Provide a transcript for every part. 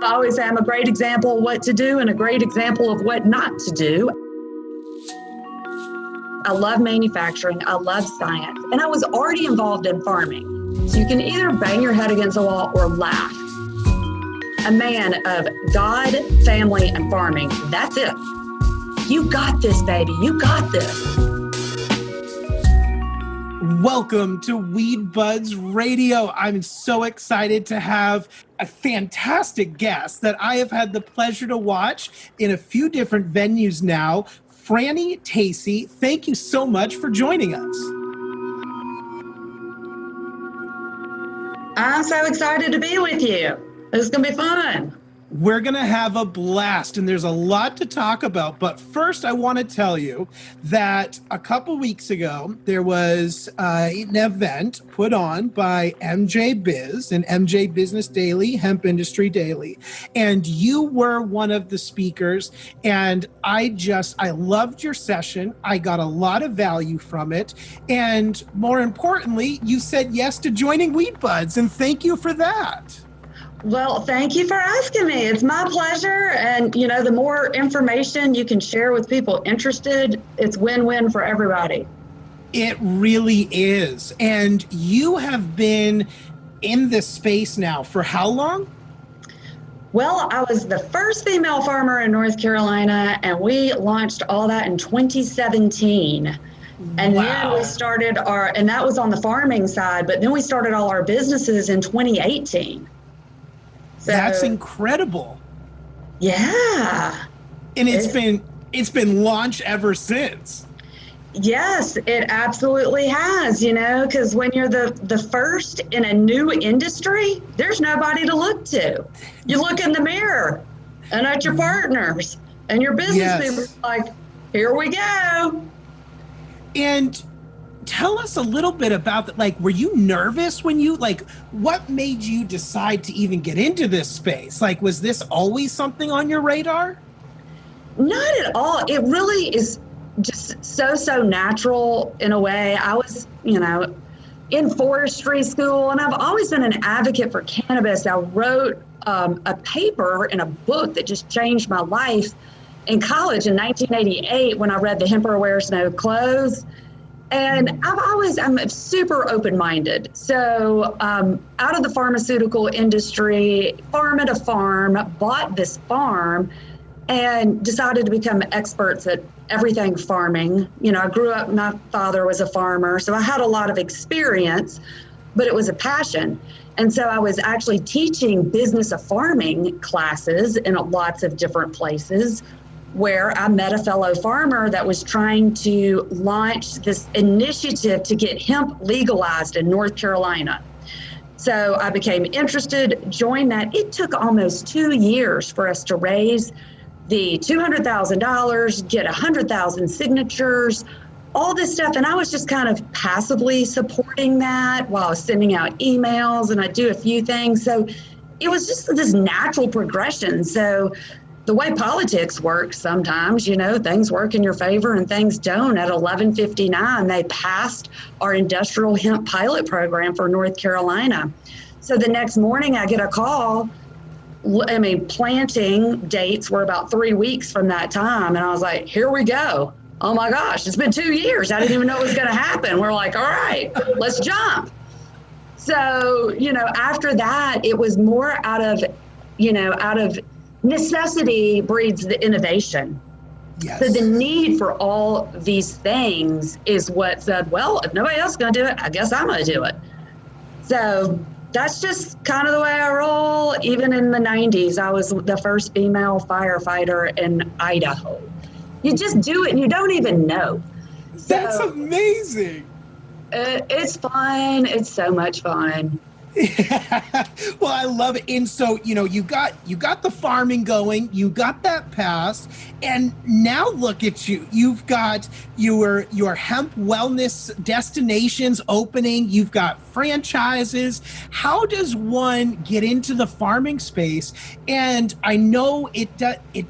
I always say I'm a great example of what to do and a great example of what not to do. I love manufacturing, I love science, and I was already involved in farming. So you can either bang your head against a wall or laugh. A man of God, family, and farming, that's it. You got this, baby, you got this. Welcome to Weed Budz Radio. I'm so excited to have a fantastic guest that I have had the pleasure to watch in a few different venues now. Franny Tacy, thank you so much for joining us. I'm so excited to be with you. This is going to be fun. We're going to have a blast, and there's a lot to talk about. But first, I want to tell you that a couple weeks ago, there was an event put on by MJ Biz and MJ Business Daily, Hemp Industry Daily. And you were one of the speakers. And I loved your session. I got a lot of value from it. And more importantly, you said yes to joining Weed Budz. And thank you for that. Well, thank you for asking me. It's my pleasure. And, you know, the more information you can share with people interested, it's win-win for everybody. It really is. And you have been in this space now for how long? Well, I was the first female farmer in North Carolina, and we launched all that in 2017. And then we started and that was on the farming side, but then we started all our businesses in 2018. So, that's incredible. Yeah. And it's been launched ever since. Yes, it absolutely has, you know, because when you're the first in a new industry, there's nobody to look to. You look in the mirror and at your partners and your business people like, here we go. And tell us a little bit about that. Like, were you nervous when what made you decide to even get into this space? Like, was this always something on your radar? Not at all. It really is just so natural in a way. I was, in forestry school, and I've always been an advocate for cannabis. I wrote a paper in a book that just changed my life in college in 1988 when I read The Hemper Wears No Clothes. And I'm super open-minded. So out of the pharmaceutical industry, farm at a farm, bought this farm and decided to become experts at everything farming. You know, I grew up, my father was a farmer, so I had a lot of experience, but it was a passion. And so I was actually teaching business of farming classes in lots of different places, where I met a fellow farmer that was trying to launch this initiative to get hemp legalized in North Carolina. So I became interested, joined that. It took almost 2 years for us to raise the $200,000, get 100,000 signatures, all this stuff. And I was just kind of passively supporting that while I was sending out emails, and I do a few things. So it was just this natural progression. So the way politics works sometimes, things work in your favor and things don't. At 11:59, they passed our industrial hemp pilot program for North Carolina. So the next morning I get a call. Planting dates were about 3 weeks from that time. And I was like, here we go. Oh my gosh, it's been 2 years. I didn't even know it was going to happen. We're like, all right, let's jump. So, after that, it was more out of necessity breeds the innovation. Yes. So the need for all these things is what said, well, if nobody else is going to do it, I guess I'm going to do it. So that's just kind of the way I roll. Even in the 90s, I was the first female firefighter in Idaho. You just do it and you don't even know. That's amazing. It's fun. It's so much fun. Yeah. Well, I love it. And so, you got the farming going, you got that passed, and now look at you. You've got your hemp wellness destinations opening. You've got franchises. How does one get into the farming space? And I know it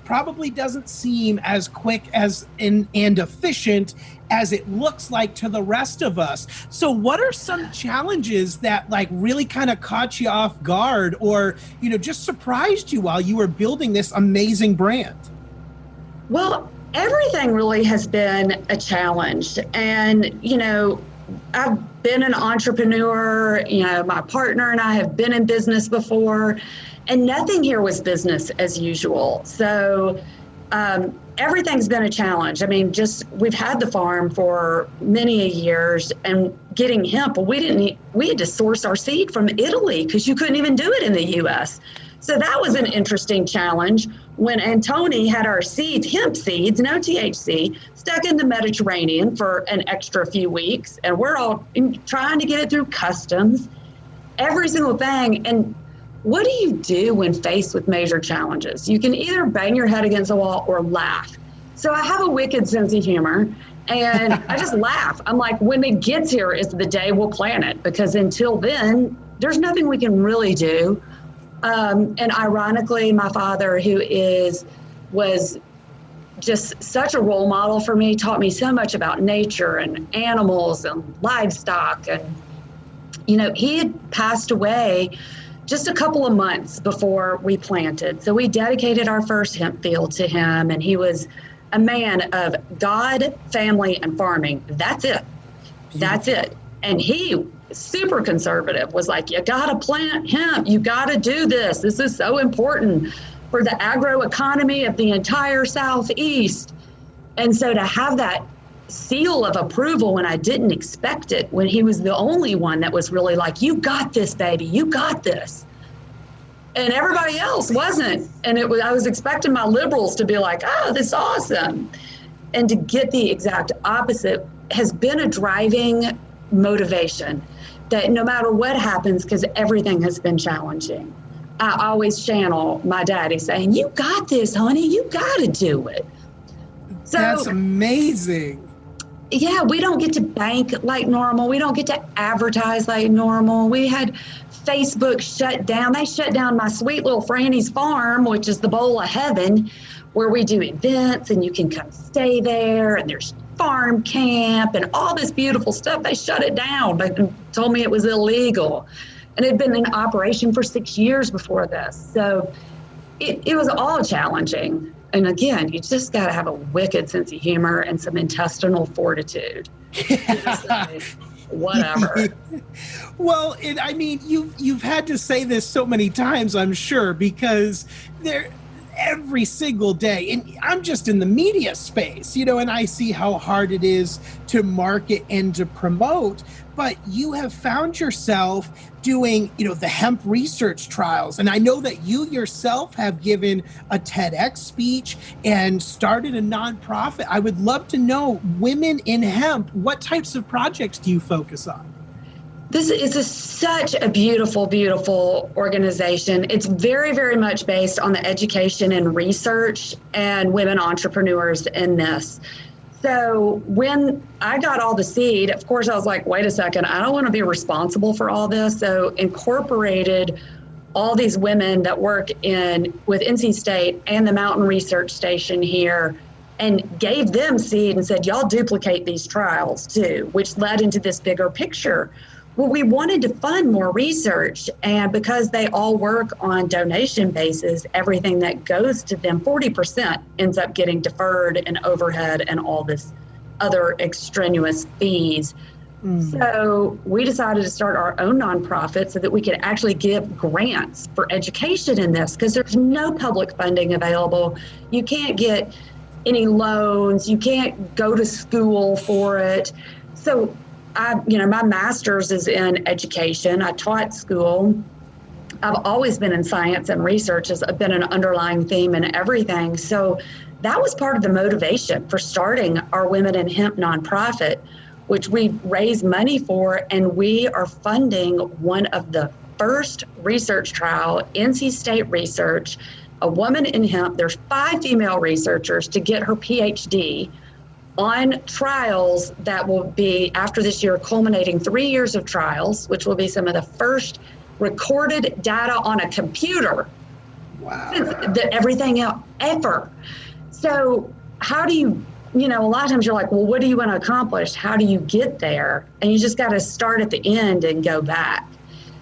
probably doesn't seem as quick and efficient as it looks like to the rest of us. So what are some challenges that like really kind of caught you off guard or, just surprised you while you were building this amazing brand? Well, everything really has been a challenge. And, I've been an entrepreneur, my partner and I have been in business before, and nothing here was business as usual. So everything's been a challenge. I mean, we've had the farm for many years, and getting hemp, we had to source our seed from Italy because you couldn't even do it in the U.S. So that was an interesting challenge when Antoni had our seeds, hemp seeds, no THC, stuck in the Mediterranean for an extra few weeks. And we're all trying to get it through customs, every single thing. And what do you do when faced with major challenges? You can either bang your head against a wall or laugh. So I have a wicked sense of humor, and I just laugh. I'm like, when it gets here is the day we'll plan it, because until then, there's nothing we can really do. And ironically, my father, who was just such a role model for me, taught me so much about nature and animals and livestock. And, he had passed away just a couple of months before we planted. So we dedicated our first hemp field to him, and he was a man of God, family, and farming. That's it. That's it. And he, super conservative, was like, you got to plant hemp. You got to do this. This is so important for the agroeconomy of the entire Southeast. And so to have that seal of approval when I didn't expect it, when he was the only one that was really like, you got this, baby, you got this. And everybody else wasn't. And I was expecting my liberals to be like, oh, this is awesome. And to get the exact opposite has been a driving motivation that no matter what happens, because everything has been challenging, I always channel my daddy saying, you got this, honey, you got to do it. So that's amazing. Yeah, we don't get to bank like normal. We don't get to advertise like normal. We had Facebook shut down. They shut down my sweet little Frannys Farm, which is the bowl of heaven, where we do events and you can come stay there, and there's farm camp and all this beautiful stuff. They shut it down. They told me it was illegal. And it had been in operation for 6 years before this. So it was all challenging. And again, you just got to have a wicked sense of humor and some intestinal fortitude. Whatever. Well, you've had to say this so many times, I'm sure, because every single day, and I'm just in the media space, and I see how hard it is to market and to promote, but you have found yourself doing, the hemp research trials. And I know that you yourself have given a TEDx speech and started a nonprofit. I would love to know, Women in Hemp, what types of projects do you focus on? This is such a beautiful, beautiful organization. It's very, very much based on the education and research and women entrepreneurs in this. So when I got all the seed, of course, I was like, wait a second, I don't want to be responsible for all this. So incorporated all these women that work with NC State and the Mountain Research Station here, and gave them seed and said, y'all duplicate these trials too, which led into this bigger picture. Well, we wanted to fund more research, and because they all work on donation basis, everything that goes to them, 40% ends up getting deferred and overhead and all this other extraneous fees. So we decided to start our own nonprofit so that we could actually give grants for education in this, because there's no public funding available. You can't get any loans. You can't go to school for it. So my master's is in education. I taught school. I've always been in science, and research has been an underlying theme in everything. So that was part of the motivation for starting our Women in Hemp nonprofit, which we raise money for, and we are funding one of the first research trial, NC State research, a woman in hemp. There's 5 female researchers to get her PhD on trials that will be after this year, culminating 3 years of trials, which will be some of the first recorded data on a computer. Wow. Everything else ever. So how do you, a lot of times you're like, well, what do you want to accomplish? How do you get there? And you just got to start at the end and go back.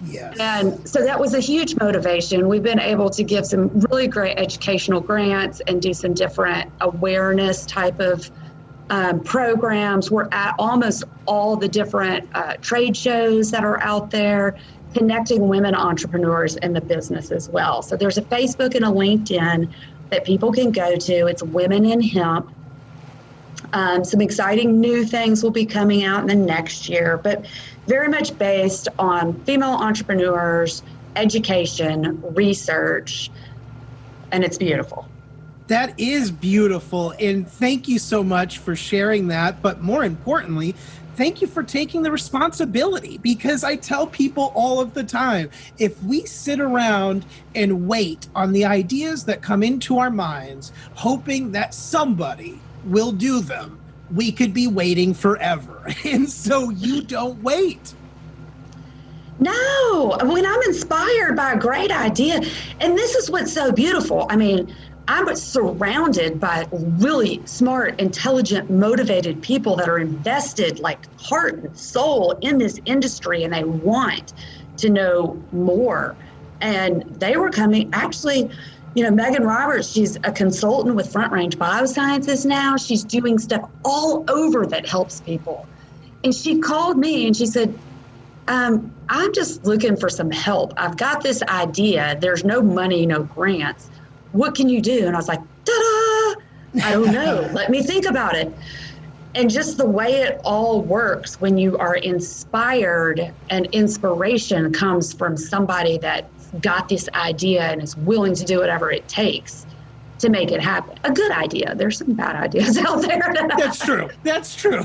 Yes. And so that was a huge motivation. We've been able to give some really great educational grants and do some different awareness type of programs. We're at almost all the different trade shows that are out there, connecting women entrepreneurs in the business as well. So there's a Facebook and a LinkedIn that people can go to. It's Women in Hemp. Some exciting new things will be coming out in the next year, but very much based on female entrepreneurs, education, research, and it's beautiful. That is beautiful. And thank you so much for sharing that. But more importantly, thank you for taking the responsibility, because I tell people all of the time, if we sit around and wait on the ideas that come into our minds, hoping that somebody will do them, we could be waiting forever. And so you don't wait. No, when I'm inspired by a great idea, and this is what's so beautiful. I mean, I'm surrounded by really smart, intelligent, motivated people that are invested like heart and soul in this industry, and they want to know more. And they were coming, actually, Megan Roberts, she's a consultant with Front Range Biosciences now. She's doing stuff all over that helps people. And she called me and she said, I'm just looking for some help. I've got this idea. There's no money, no grants. What can you do? And I was like, ta-da! I don't know. Let me think about it. And just the way it all works when you are inspired, and inspiration comes from somebody that got this idea and is willing to do whatever it takes to make it happen. A good idea. There's some bad ideas out there. That's true.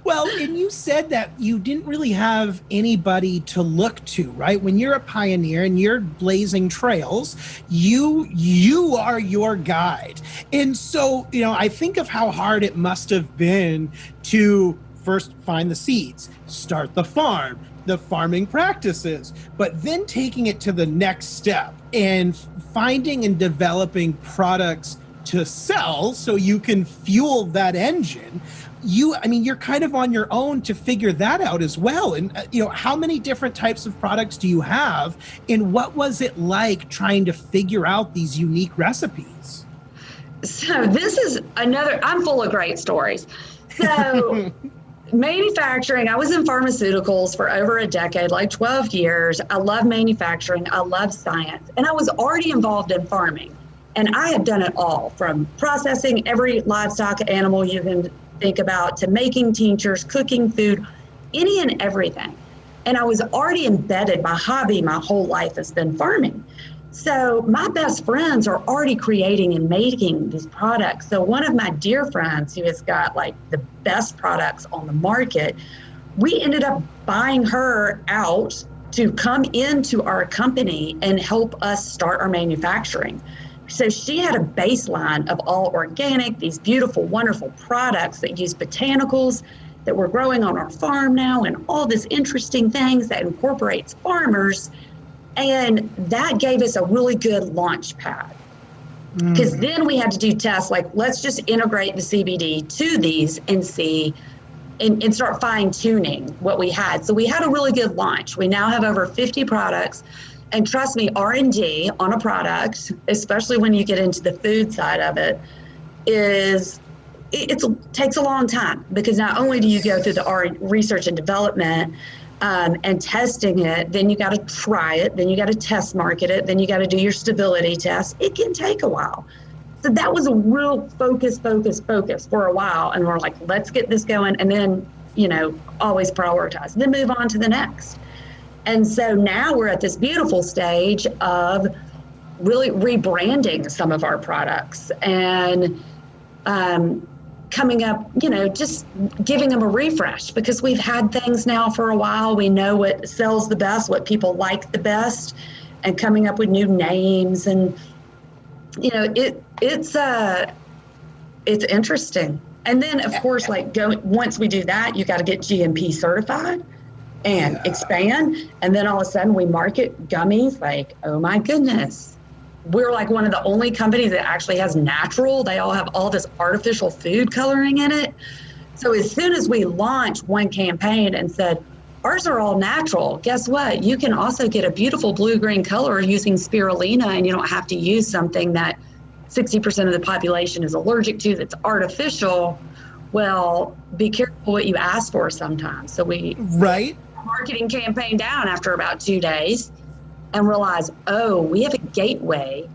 Well, and you said that you didn't really have anybody to look to, right? When you're a pioneer and you're blazing trails, you are your guide. And so, I think of how hard it must have been to first find the seeds, start the farm, the farming practices, but then taking it to the next step and finding and developing products to sell so you can fuel that engine. You're kind of on your own to figure that out as well. And, how many different types of products do you have? And what was it like trying to figure out these unique recipes? So this is I'm full of great stories. So manufacturing, I was in pharmaceuticals for over a decade, like 12 years. I love manufacturing. I love science. And I was already involved in farming. And I had done it all, from processing every livestock animal you can think about, to making tinctures, cooking food, any and everything. And I was already embedded. My hobby my whole life has been farming. So my best friends are already creating and making these products. So one of my dear friends who has got like the best products on the market, we ended up buying her out to come into our company and help us start our manufacturing. So she had a baseline of all organic, these beautiful, wonderful products that use botanicals that we're growing on our farm now, and all this interesting things that incorporates farmers. And that gave us a really good launch pad, because then we had to do tests like, let's just integrate the CBD to these and see and start fine tuning what we had. So we had a really good launch. We now have over 50 products. And trust me, R&D on a product, especially when you get into the food side of it, takes a long time, because not only do you go through the research and development and testing it, then you got to try it, then you got to test market it, then you got to do your stability test. It can take a while. So that was a real focus for a while. And we're like, let's get this going. And then, always prioritize, then move on to the next. And so now we're at this beautiful stage of really rebranding some of our products and coming up, just giving them a refresh, because we've had things now for a while. We know what sells the best, what people like the best, and coming up with new names. And, it's interesting. And then, of course, once we do that, you got to get GMP certified and expand. And then all of a sudden we market gummies like, oh my goodness. We're like one of the only companies that actually has natural. They all have all this artificial food coloring in it. So as soon as we launched one campaign and said, ours are all natural, guess what? You can also get a beautiful blue-green color using spirulina, and you don't have to use something that 60% of the population is allergic to that's artificial. Well, be careful what you ask for sometimes. So we marketing campaign down after about 2 days and realize, oh, we have a gateway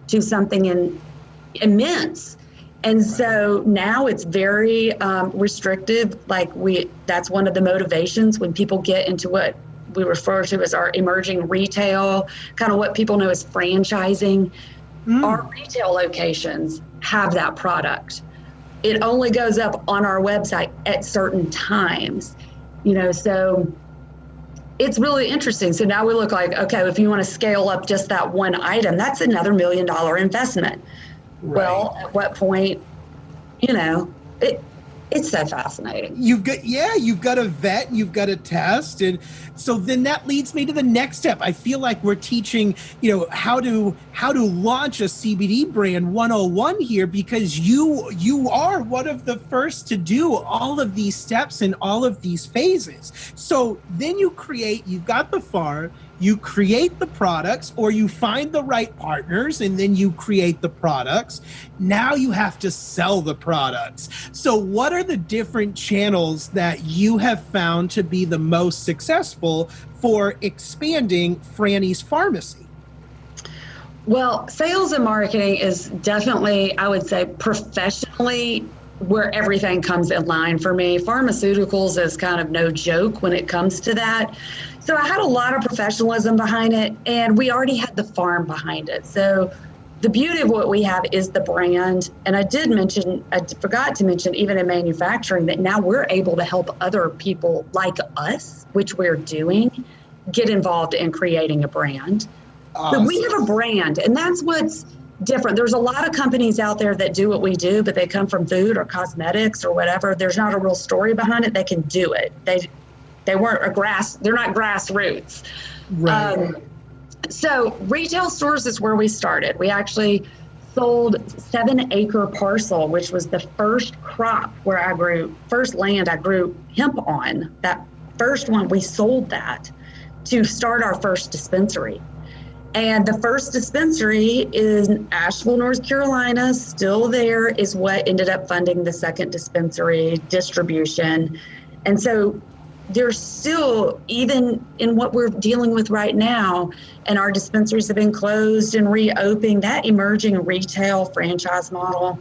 to something immense. And so now it's very restrictive. That's one of the motivations when people get into what we refer to as our emerging retail, kind of what people know as franchising. Our retail locations have that product. It only goes up on our website at certain times, so it's really interesting. So now we look like, okay, if you want to scale up just that one item, that's another $1 million investment. Right. Well, at what point, it's so fascinating. You've got to vet, you've got to test. And so then that leads me to the next step. I feel like we're teaching, how to launch a CBD brand 101 here, because you are one of the first to do all of these steps and all of these phases. So then you've got the farm, you create the products, or you find the right partners and then you create the products. Now you have to sell the products. So what are the different channels that you have found to be the most successful for expanding Frannys Farmacy? Well, sales and marketing is definitely, I would say, professionally where everything comes in line for me. Pharmaceuticals is kind of no joke when it comes to that. So I had a lot of professionalism behind it, and we already had the farm behind it. So the beauty of what we have is the brand. And I forgot to mention, even in manufacturing, that now we're able to help other people like us, which we're doing, get involved in creating a brand. Awesome. So we have a brand, and that's what's different. There's a lot of companies out there that do what we do, but they come from food or cosmetics or whatever. There's not a real story behind it. They can do it. They're not grassroots. Right. So retail stores is where we started. We actually sold 7-acre parcel, which was the first crop first land I grew hemp on. That first one, we sold that to start our first dispensary. And the first dispensary is in Asheville, North Carolina, still there, is what ended up funding the second dispensary distribution. And so there's still, even in what we're dealing with right now, and our dispensaries have been closed and reopening, that emerging retail franchise model,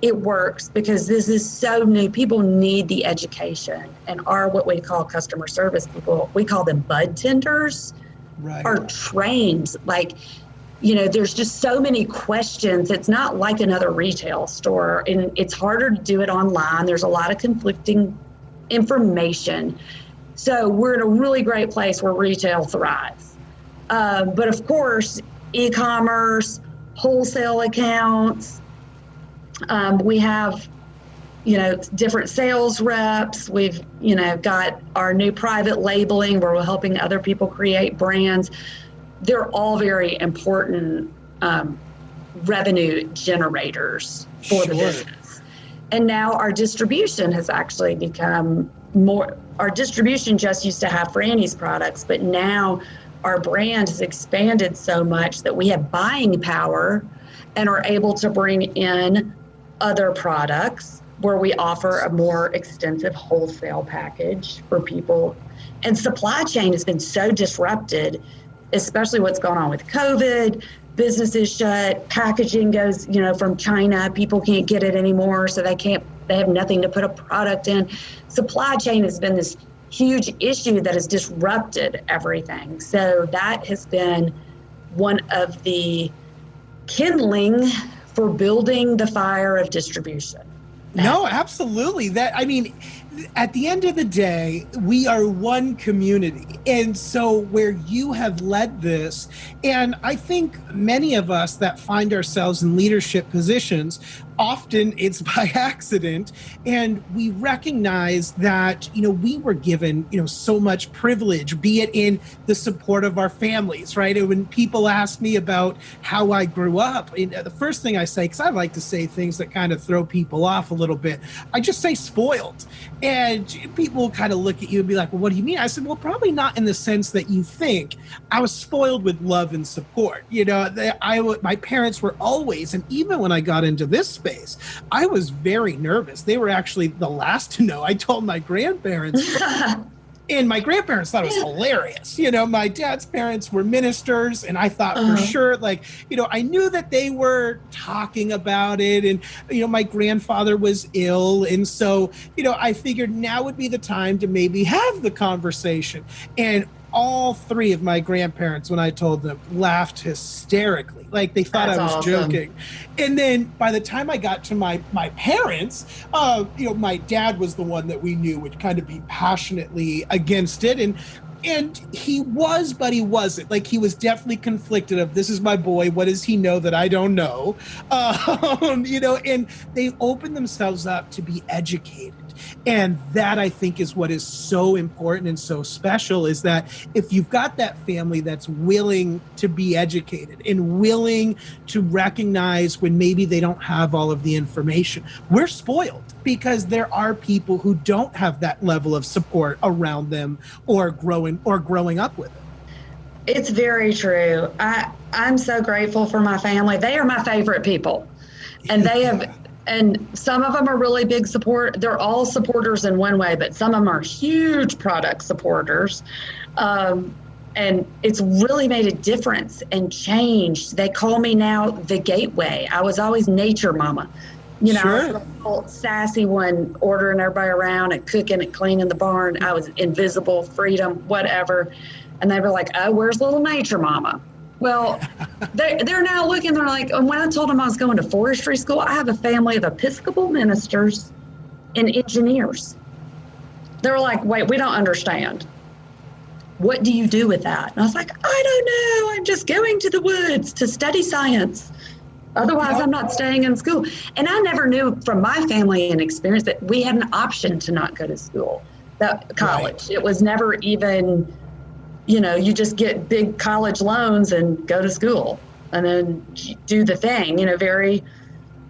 it works because this is so new. People need the education, and our, what we call customer service people, we call them bud tenders, are trained. There's just so many questions. It's not like another retail store, and it's harder to do it online. There's a lot of conflicting information. So we're in a really great place where retail thrives. But of course, e-commerce, wholesale accounts, we have, different sales reps. We've, got our new private labeling where we're helping other people create brands. They're all very important revenue generators for the business. And now our distribution has actually become more. Our distribution just used to have Franny's products, but now our brand has expanded so much that we have buying power and are able to bring in other products where we offer a more extensive wholesale package for people. And supply chain has been so disrupted, especially what's going on with COVID. Businesses shut, packaging goes, from China, people can't get it anymore, so they have nothing to put a product in. Supply chain has been this huge issue that has disrupted everything. So that has been one of the kindling for building the fire of distribution. No, absolutely. at the end of the day, we are one community. And so where you have led this, and I think many of us that find ourselves in leadership positions, often it's by accident. And we recognize that, we were given, so much privilege, be it in the support of our families, right? And when people ask me about how I grew up, the first thing I say, because I like to say things that kind of throw people off a little bit, I just say spoiled. And people kind of look at you and be like, well, what do you mean? I said, well, probably not in the sense that you think. I was spoiled with love and support. My parents were always, and even when I got into this space, I was very nervous. They were actually the last to know. I told my grandparents, and my grandparents thought it was hilarious. My dad's parents were ministers, and I thought for sure, I knew that they were talking about it, and, my grandfather was ill. And so, I figured now would be the time to maybe have the conversation. And all three of my grandparents, when I told them, laughed hysterically. Like they thought I was joking. And then by the time I got to my parents, my dad was the one that we knew would kind of be passionately against it. And he was, but he wasn't. Like he was definitely conflicted of, this is my boy. What does he know that I don't know? And they opened themselves up to be educated. And that, I think, is what is so important and so special, is that if you've got that family that's willing to be educated and willing to recognize when maybe they don't have all of the information, we're spoiled because there are people who don't have that level of support around them or growing up with it. It's very true. I'm so grateful for my family. They are my favorite people. And they have... And some of them are really big support. They're all supporters in one way, but some of them are huge product supporters. And it's really made a difference and changed. They call me now the gateway. I was always nature mama. Sure. I was the little sassy one ordering everybody around and cooking and cleaning the barn. I was invisible, freedom, whatever. And they were like, oh, where's little nature mama? Well, they're now looking, they're like, and when I told them I was going to forestry school, I have a family of Episcopal ministers and engineers. They were like, wait, we don't understand. What do you do with that? And I was like, I don't know. I'm just going to the woods to study science. Otherwise, I'm not staying in school. And I never knew from my family and experience that we had an option to not go to school, that college. Right. It was never even... you just get big college loans and go to school and then do the thing, very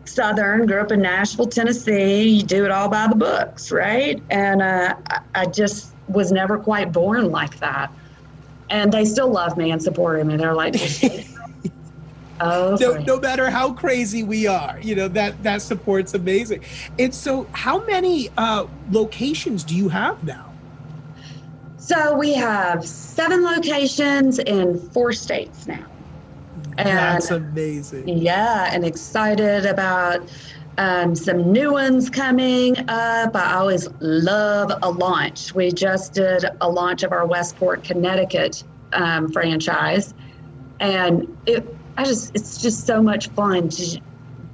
Southern, grew up in Nashville, Tennessee. You do it all by the books, right? And I just was never quite born like that. And they still love me and supported me. They're like, no matter how crazy we are, that support's amazing. And so how many locations do you have now? So we have 7 locations in 4 states now. And that's amazing. Yeah, and excited about some new ones coming up. I always love a launch. We just did a launch of our Westport, Connecticut franchise. And it's just so much fun to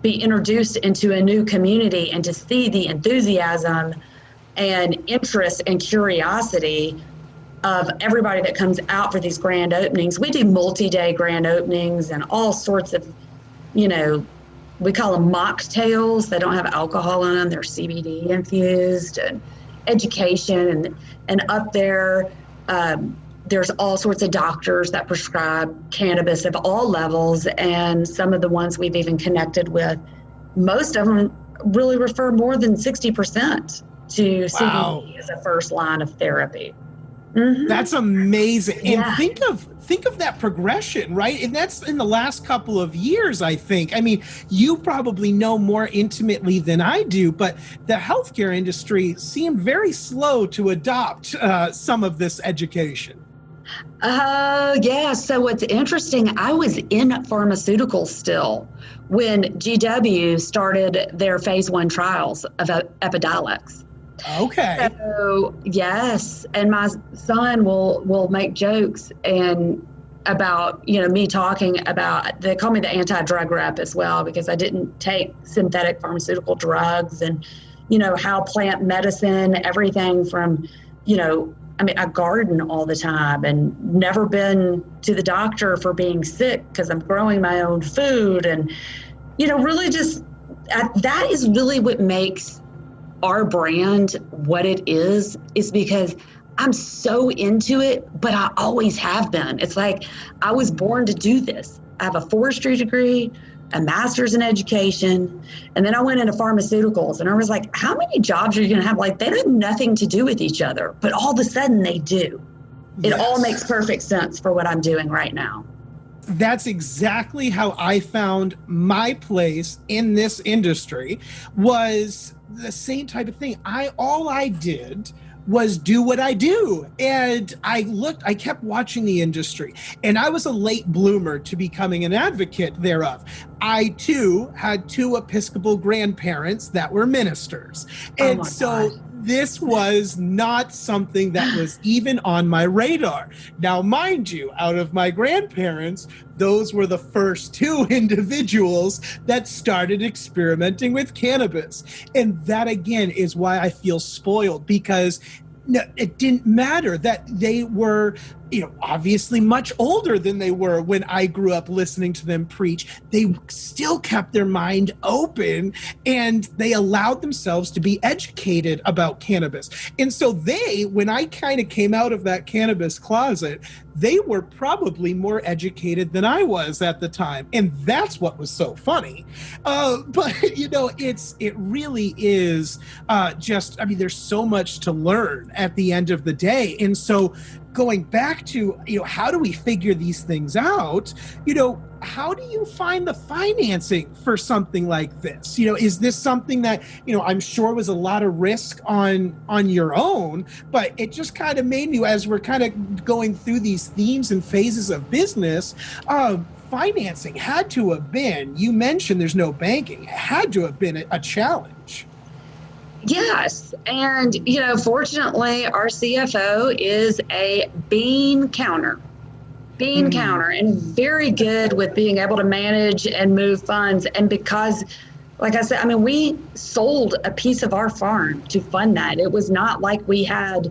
be introduced into a new community and to see the enthusiasm and interest and curiosity of everybody that comes out for these grand openings. We do multi-day grand openings and all sorts of, we call them mocktails. They don't have alcohol in them. They're CBD infused, and education. And up there, there's all sorts of doctors that prescribe cannabis of all levels. And some of the ones we've even connected with, most of them really refer more than 60% to CBD as a first line of therapy. Mm-hmm. That's amazing. And think of that progression, right? And that's in the last couple of years, I think. I mean, you probably know more intimately than I do, but the healthcare industry seemed very slow to adopt some of this education. Yeah. So what's interesting, I was in pharmaceuticals still when GW started their phase 1 trials of Epidiolex. Okay. So yes, and my son will make jokes and about me talking about, they call me the anti-drug rep as well, because I didn't take synthetic pharmaceutical drugs, and how plant medicine, everything from, I garden all the time and never been to the doctor for being sick because I'm growing my own food. And, really just that is really what makes our brand what it is because I'm so into it, but I always have been. It's like I was born to do this. I have a forestry degree, a master's in education, and then I went into pharmaceuticals, and I was like, how many jobs are you going to have? Like, they have nothing to do with each other, but all of a sudden they do. It all makes perfect sense for what I'm doing right now. That's exactly how I found my place in this industry, was the same type of thing. All I did was do what I do. And I kept watching the industry, and I was a late bloomer to becoming an advocate thereof. I too had 2 Episcopal grandparents that were ministers. And this was not something that was even on my radar. Now, mind you, out of my grandparents, those were the first 2 individuals that started experimenting with cannabis. And that, again, is why I feel spoiled, because it didn't matter that they were, obviously much older than they were when I grew up listening to them preach. They still kept their mind open, and they allowed themselves to be educated about cannabis. And so when I kind of came out of that cannabis closet, they were probably more educated than I was at the time. And that's what was so funny. But, it really is there's so much to learn at the end of the day. And so going back to, how do we figure these things out? How do you find the financing for something like this? Is this something that, I'm sure was a lot of risk on your own, but it just kind of made me, as we're kind of going through these themes and phases of business, financing had to have been, you mentioned there's no banking, it had to have been a challenge. Yes. And, fortunately, our CFO is a bean counter, and very good with being able to manage and move funds. And because, like I said, we sold a piece of our farm to fund that. It was not like we had,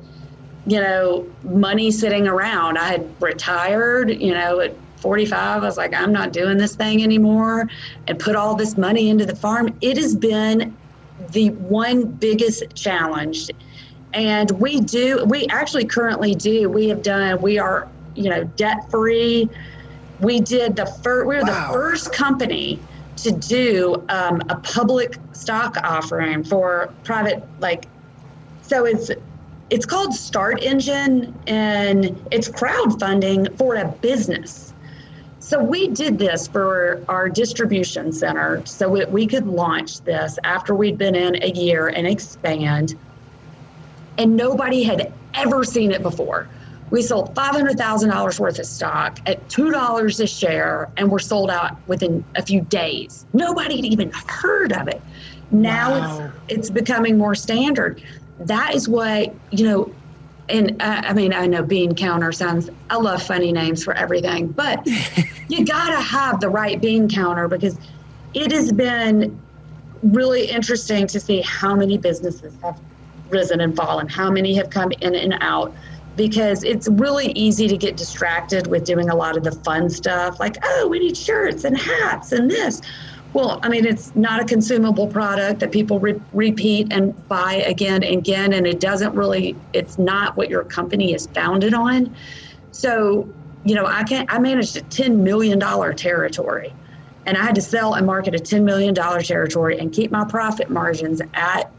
money sitting around. I had retired, at 45. I was like, I'm not doing this thing anymore, and put all this money into the farm. It has been the one biggest challenge. And we actually currently do. We are, debt free. We did the first company to do a public stock offering for private, so it's called Start Engine, and it's crowdfunding for a business. So we did this for our distribution center so we could launch this after we'd been in a year and expand. And nobody had ever seen it before. We sold $500,000 worth of stock at $2 a share, and we're sold out within a few days. Nobody had even heard of it. Now it's becoming more standard. That is what, and I know bean counter sounds, I love funny names for everything, but you got to have the right bean counter, because it has been really interesting to see how many businesses have risen and fallen, how many have come in and out, because it's really easy to get distracted with doing a lot of the fun stuff, like, oh, we need shirts and hats and this. Well, it's not a consumable product that people repeat and buy again and again, and it's not what your company is founded on. So, I managed a $10 million territory, and I had to sell and market a $10 million territory and keep my profit margins at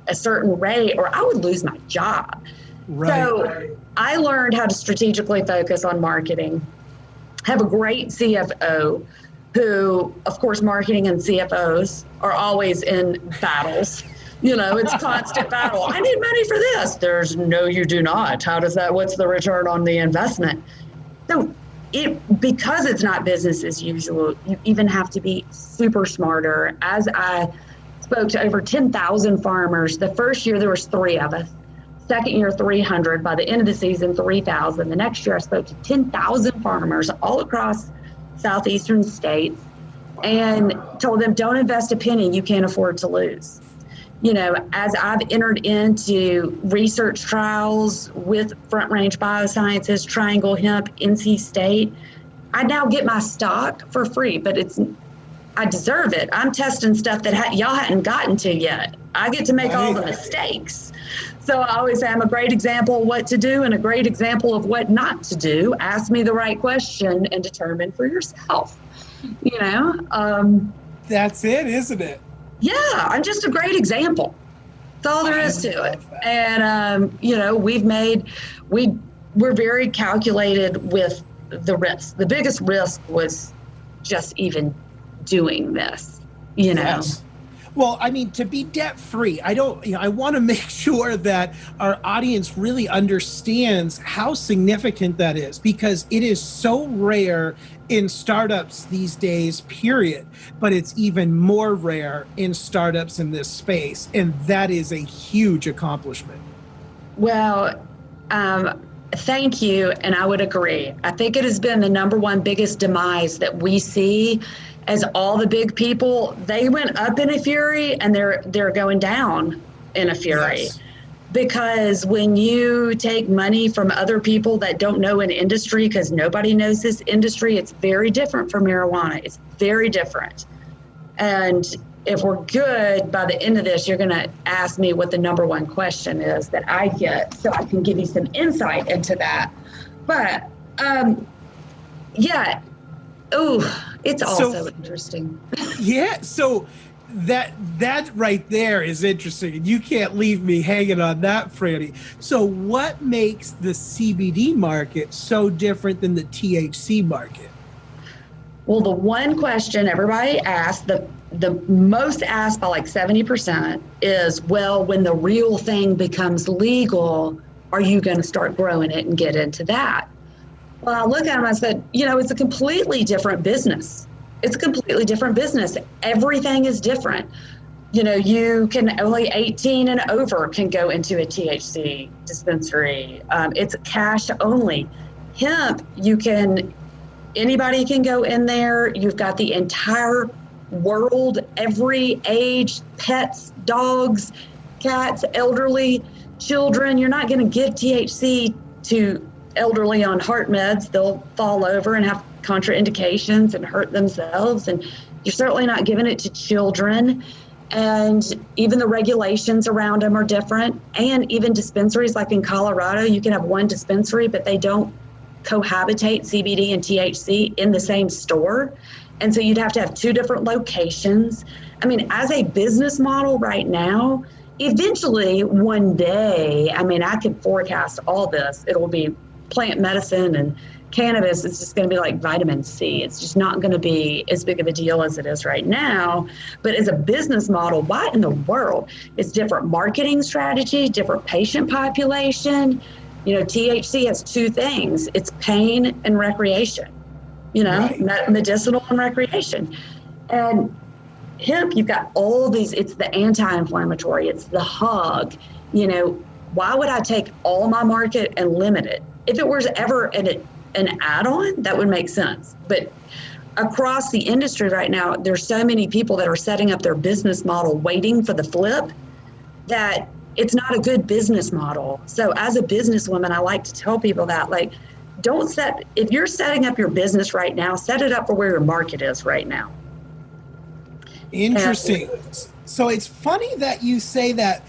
a certain rate, or I would lose my job. Right. So I learned how to strategically focus on marketing, have a great CFO who, of course, marketing and CFOs are always in battles. It's constant battle. I need money for this. There's no, you do not. What's the return on the investment? So because it's not business as usual, you even have to be super smarter. As I spoke to over 10,000 farmers, the first year there was 3 of us. Second year, 300. By the end of the season, 3,000. The next year, I spoke to 10,000 farmers all across southeastern states and told them, don't invest a penny you can't afford to lose. as I've entered into research trials with Front Range Biosciences, Triangle Hemp, NC State, I now get my stock for free, but I deserve it. I'm testing stuff that y'all hadn't gotten to yet. I get to make all the mistakes. So I always say I'm a great example of what to do and a great example of what not to do. Ask me the right question and determine for yourself, That's it, isn't it? Yeah, I'm just a great example. That's all there is to it. And, we're very calculated with the risk. The biggest risk was just even doing this, Yes. Well, I mean, to be debt-free, I want to make sure that our audience really understands how significant that is, because it is so rare in startups these days, period. But it's even more rare in startups in this space. And that is a huge accomplishment. Well, thank you. And I would agree. I think it has been the number one biggest demise that we see. As all the big people, they went up in a fury and they're going down in a fury. Yes. Because when you take money from other people that don't know an industry, because nobody knows this industry, it's very different from marijuana. It's very different. And if we're good, by the end of this, you're going to ask me what the number one question is that I get, so I can give you some insight into that. But yeah. Oh, it's also interesting. Yeah. So that right there is interesting. And you can't leave me hanging on that, Franny. So what makes the CBD market so different than the THC market? Well, the one question everybody asks, the most asked by like 70% is, well, when the real thing becomes legal, are you going to start growing it and get into that? Well, I look at them, I said, it's a completely different business. It's a completely different business. Everything is different. You can only 18 and over can go into a THC dispensary. It's cash only. Hemp, anybody can go in there. You've got the entire world, every age, pets, dogs, cats, elderly, children. You're not going to give THC to elderly on heart meds. They'll fall over and have contraindications and hurt themselves. And you're certainly not giving it to children. And even the regulations around them are different. And even dispensaries, like in Colorado, you can have one dispensary, but they don't cohabitate CBD and THC in the same store. And so you'd have to have two different locations. I mean, as a business model right now, eventually one day, I could forecast all this. It'll be plant medicine and cannabis. It's just going to be like vitamin C. It's just not going to be as big of a deal as it is right now. But as a business model, why in the world? It's different marketing strategy, different patient population. THC has two things. It's pain and recreation, right. Medicinal and recreation. And hemp, you've got all these, it's the anti-inflammatory, it's the hug. Why would I take all my market and limit it? If it was ever an add-on, that would make sense. But across the industry right now, there's so many people that are setting up their business model waiting for the flip that it's not a good business model. So as a businesswoman, I like to tell people that, if you're setting up your business right now, set it up for where your market is right now. Interesting. So it's funny that you say that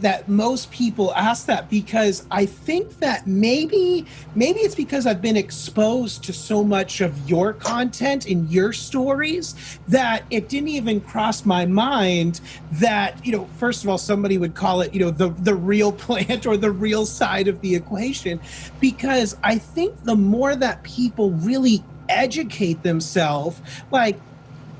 that most people ask that, because I think that maybe it's because I've been exposed to so much of your content and your stories that it didn't even cross my mind that, first of all, somebody would call it, the real plant or the real side of the equation, because I think the more that people really educate themselves, like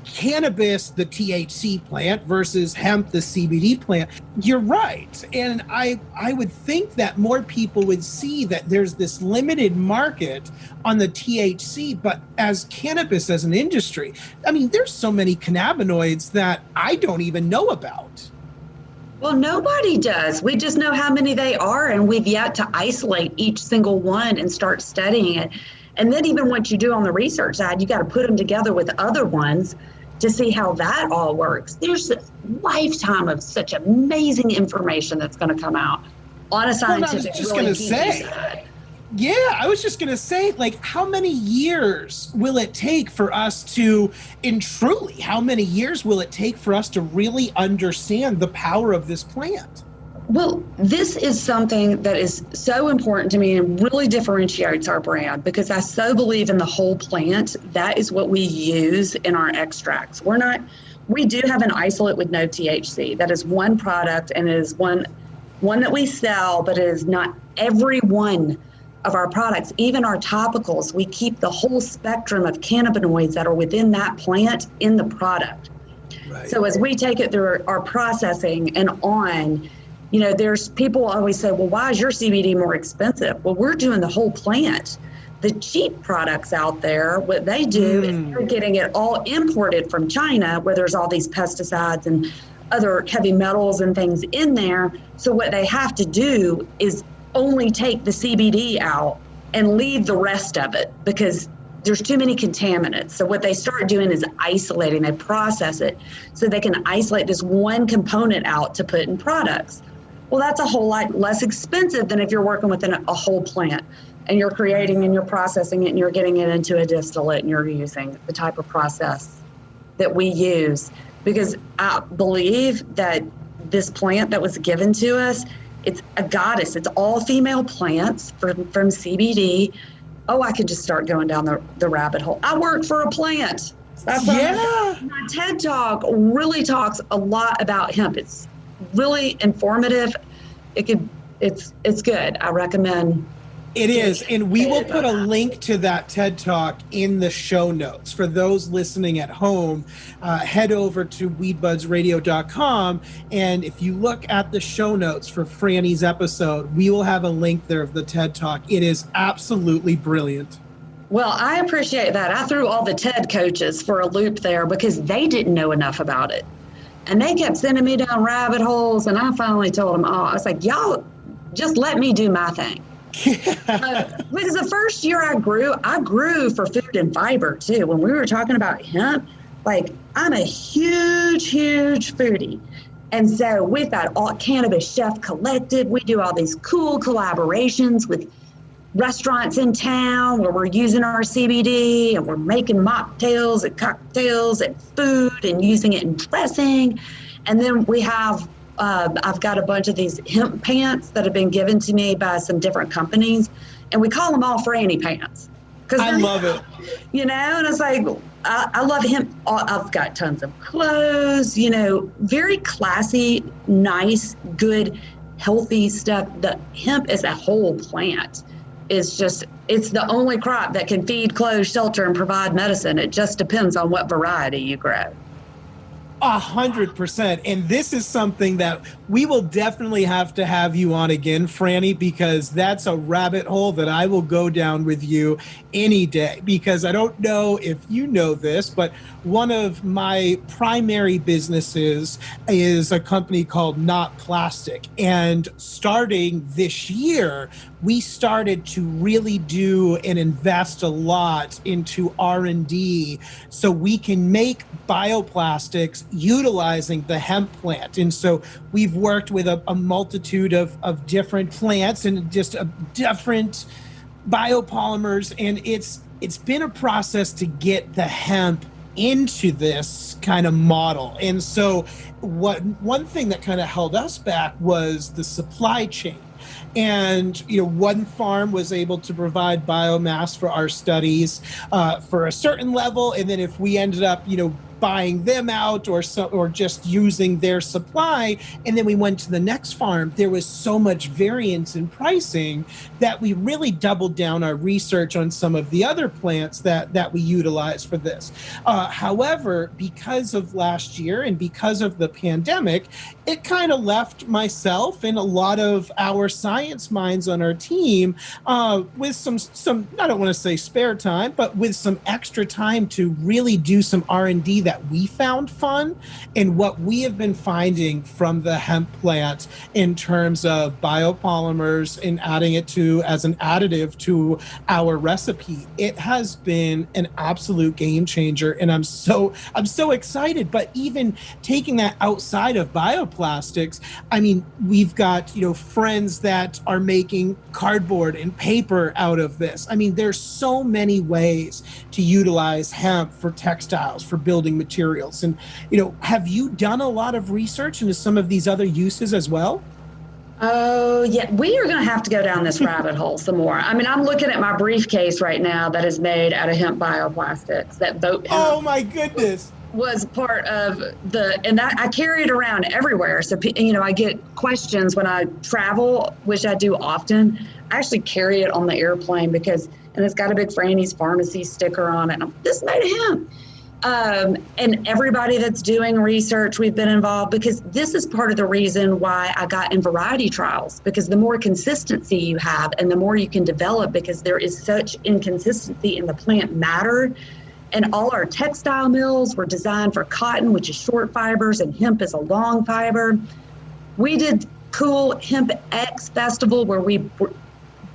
cannabis, the THC plant, versus hemp, the CBD plant, you're right. And I would think that more people would see that there's this limited market on the THC, but as cannabis as an industry, there's so many cannabinoids that I don't even know about. Well, nobody does. We just know how many they are, and we've yet to isolate each single one and start studying it. And then even what you do on the research side, you got to put them together with other ones to see how that all works. There's a lifetime of such amazing information that's going to come out on a scientific side. Yeah, I was just going to say, like, how many years will it take for us to, and truly, how many years will it take for us to really understand the power of this plant? Well, this is something that is so important to me and really differentiates our brand, because I so believe in the whole plant. That is what we use in our extracts. We do have an isolate with no THC. That is one product, and it is one that we sell, but it is not every one of our products. Even our topicals, we keep the whole spectrum of cannabinoids that are within that plant in the product. Right. So as we take it through our processing and on, there's people always say, well, why is your CBD more expensive? Well, we're doing the whole plant. The cheap products out there, what they do is they're getting it all imported from China, where there's all these pesticides and other heavy metals and things in there. So what they have to do is only take the CBD out and leave the rest of it, because there's too many contaminants. So what they start doing is isolating. They process it so they can isolate this one component out to put in products. Well, that's a whole lot less expensive than if you're working within a whole plant and you're creating and you're processing it and you're getting it into a distillate and you're using the type of process that we use. Because I believe that this plant that was given to us, it's a goddess. It's all female plants from CBD. Oh, I could just start going down the rabbit hole. I work for a plant. That's my TED Talk really talks a lot about hemp. It's really informative. It's good. I recommend. It is, and we will put a link to that TED Talk in the show notes. For those listening at home, head over to weedbudsradio.com, and if you look at the show notes for Franny's episode, we will have a link there of the TED Talk. It is absolutely brilliant. Well, I appreciate that. I threw all the TED coaches for a loop there because they didn't know enough about it. And they kept sending me down rabbit holes, and I finally told them, I was like, y'all, just let me do my thing. Because the first year I grew for food and fiber too. When we were talking about hemp, like, I'm a huge foodie. And so we've got all Cannabis Chef Collective. We do all these cool collaborations with restaurants in town where we're using our CBD and we're making mocktails and cocktails and food and using it in dressing. And then we have I've got a bunch of these hemp pants that have been given to me by some different companies, and we call them all Franny pants. I love it. And it's like, I love hemp. I've got tons of clothes, very classy, nice, good, healthy stuff. The hemp as a whole plant is just, it's the only crop that can feed, clothe, shelter, and provide medicine. It just depends on what variety you grow. 100%. And this is something that we will definitely have to have you on again, Franny, because that's a rabbit hole that I will go down with you any day. Because I don't know if you know this, but one of my primary businesses is a company called Not Plastic. And starting this year, we started to really do and invest a lot into R&D so we can make bioplastics utilizing the hemp plant. And so we've worked with a multitude of different plants and just different biopolymers. And it's been a process to get the hemp into this kind of model. And so one thing that kind of held us back was the supply chain. And, one farm was able to provide biomass for our studies for a certain level. And then if we ended up, buying them out or just using their supply, and then we went to the next farm, there was so much variance in pricing that we really doubled down our research on some of the other plants that we utilize for this. However, because of last year and because of the pandemic, it kind of left myself and a lot of our science minds on our team with some, I don't want to say spare time, but with some extra time to really do some R&D that that we found fun and what we have been finding from the hemp plant in terms of biopolymers and adding it to as an additive to our recipe. It has been an absolute game changer, and I'm so excited. But even taking that outside of bioplastics, I mean, we've got, you know, friends that are making cardboard and paper out of this. I mean, there's so many ways to utilize hemp for textiles, for building materials. And, you know, have you done a lot of research into some of these other uses as well? Oh, yeah. We are going to have to go down this rabbit hole some more. I mean, I'm looking at my briefcase right now that is made out of hemp bioplastics, that boat hemp. Oh, my goodness. Was part of and I carry it around everywhere. So, you know, I get questions when I travel, which I do often. I actually carry it on the airplane and it's got a big Frannys Farmacy sticker on it. And this is made of hemp. And everybody that's doing research, we've been involved, because this is part of the reason why I got in variety trials, because the more consistency you have and the more you can develop, because there is such inconsistency in the plant matter. And all our textile mills were designed for cotton, which is short fibers, and hemp is a long fiber. We did cool Hemp X Festival where we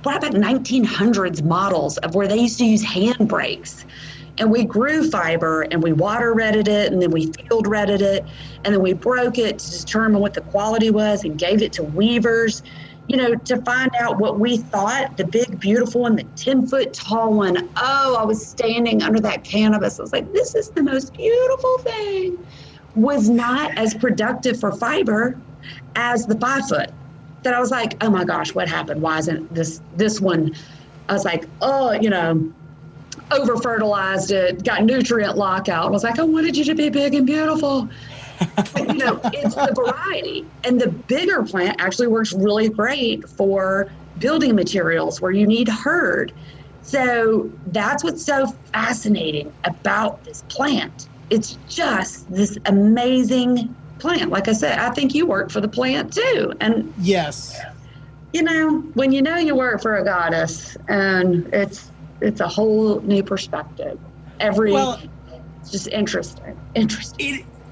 brought back 1900s models of where they used to use hand brakes. And we grew fiber and we water retted it, and then we field retted it, and then we broke it to determine what the quality was and gave it to weavers, you know, to find out what we thought, the big, beautiful one, the 10-foot tall one. Oh, I was standing under that cannabis. I was like, this is the most beautiful thing. Was not as productive for fiber as the 5-foot. That I was like, oh my gosh, what happened? Why isn't this one? I was like, oh, you know, over fertilized it, got nutrient lockout. I was like, I wanted you to be big and beautiful. But, you know, it's the variety. And the bigger plant actually works really great for building materials where you need hurd. So that's what's so fascinating about this plant. It's just this amazing plant. Like I said, I think you work for the plant too. And yes, you know, when you know you work for a goddess, and it's a whole new perspective. It's just interesting.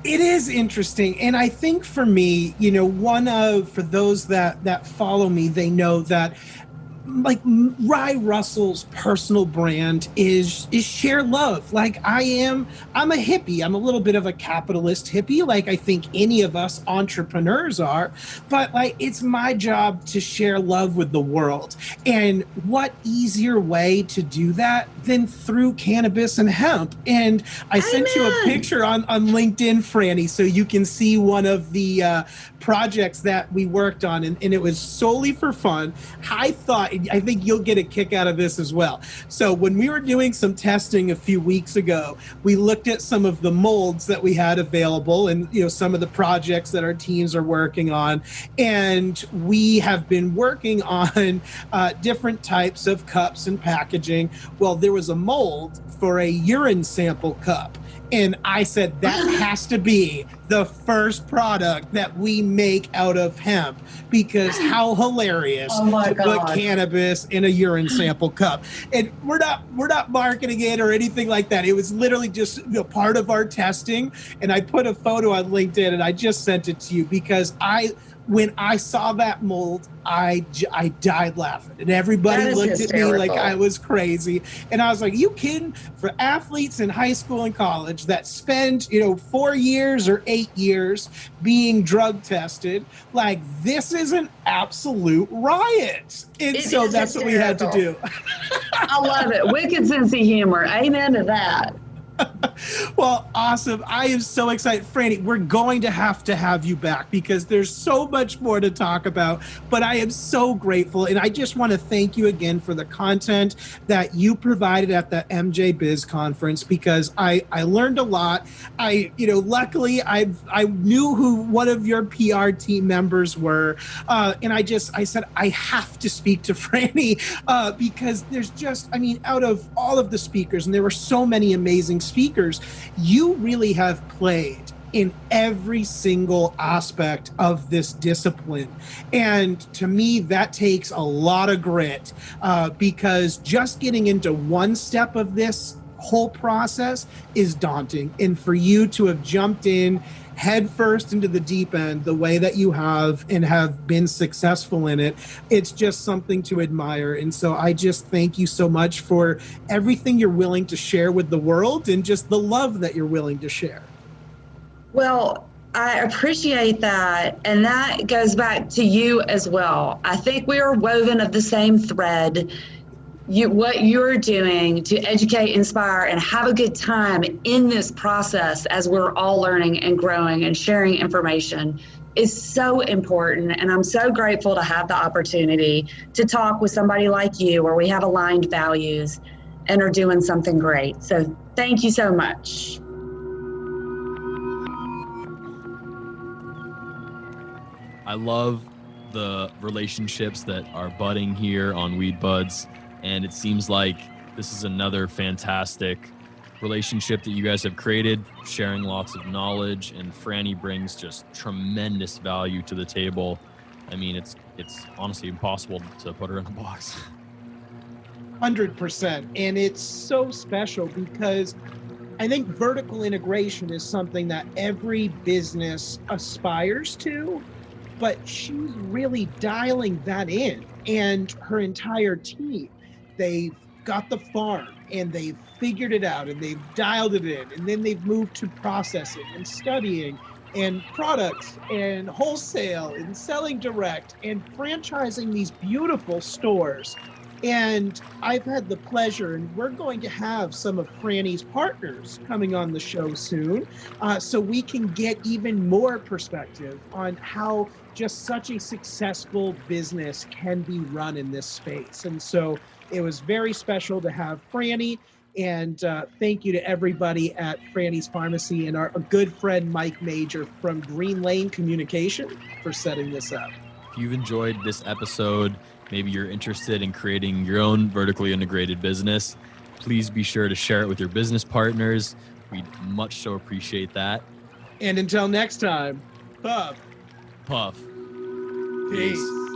It is interesting. And I think for me, you know, for those that follow me, they know that like Rye Russell's personal brand is share love. Like I'm a hippie. I'm a little bit of a capitalist hippie, like I think any of us entrepreneurs are, but like it's my job to share love with the world. And what easier way to do that than through cannabis and hemp? And I sent you a picture on LinkedIn, Franny, so you can see one of the projects that we worked on, and it was solely for fun. I think you'll get a kick out of this as well. So when we were doing some testing a few weeks ago, we looked at some of the molds that we had available, and you know, some of the projects that our teams are working on, and we have been working on different types of cups and packaging. Well, there was a mold for a urine sample cup. And I said, that has to be the first product that we make out of hemp, because how hilarious to put cannabis in a urine sample cup. And we're not marketing it or anything like that. It was literally just part of our testing. And I put a photo on LinkedIn and I just sent it to you because when I saw that mold, I died laughing, and everybody looked at me like I was crazy. And I was like, you kidding? For athletes in high school and college that spend, 4 years or 8 years being drug tested, like this is an absolute riot. And so that's what we had to do. I love it. Wicked sense of humor. Amen to that. Well, awesome. I am so excited. Franny, we're going to have you back because there's so much more to talk about, but I am so grateful. And I just want to thank you again for the content that you provided at the MJ Biz conference, because I learned a lot. Luckily I knew who one of your PR team members were. And I said, I have to speak to Franny because there's just, out of all of the speakers, and there were so many amazing speakers, you really have played in every single aspect of this discipline. And to me, that takes a lot of grit because just getting into one step of this whole process is daunting. And for you to have jumped in head first into the deep end the way that you have and have been successful in it, it's just something to admire. And so I just thank you so much for everything you're willing to share with the world and just the love that you're willing to share. Well, I appreciate that. And that goes back to you as well. I think we are woven of the same thread. What you're doing to educate, inspire, and have a good time in this process as we're all learning and growing and sharing information is so important. And I'm so grateful to have the opportunity to talk with somebody like you where we have aligned values and are doing something great. So thank you so much. I love the relationships that are budding here on Weed Budz. And it seems like this is another fantastic relationship that you guys have created, sharing lots of knowledge, and Franny brings just tremendous value to the table. I mean, it's honestly impossible to put her in a box. 100%. And it's so special because I think vertical integration is something that every business aspires to, but she's really dialing that in, and her entire team. They've got the farm and they've figured it out and they've dialed it in, and then they've moved to processing and studying and products and wholesale and selling direct and franchising these beautiful stores. And I've had the pleasure, and we're going to have some of Franny's partners coming on the show soon, so we can get even more perspective on how just such a successful business can be run in this space. And so it was very special to have Franny, and thank you to everybody at Frannys Farmacy and our good friend Mike Major from Green Lane Communication for setting this up. If you've enjoyed this episode, maybe you're interested in creating your own vertically integrated business, please be sure to share it with your business partners. We'd much so appreciate that. And until next time, puff. Puff. Peace.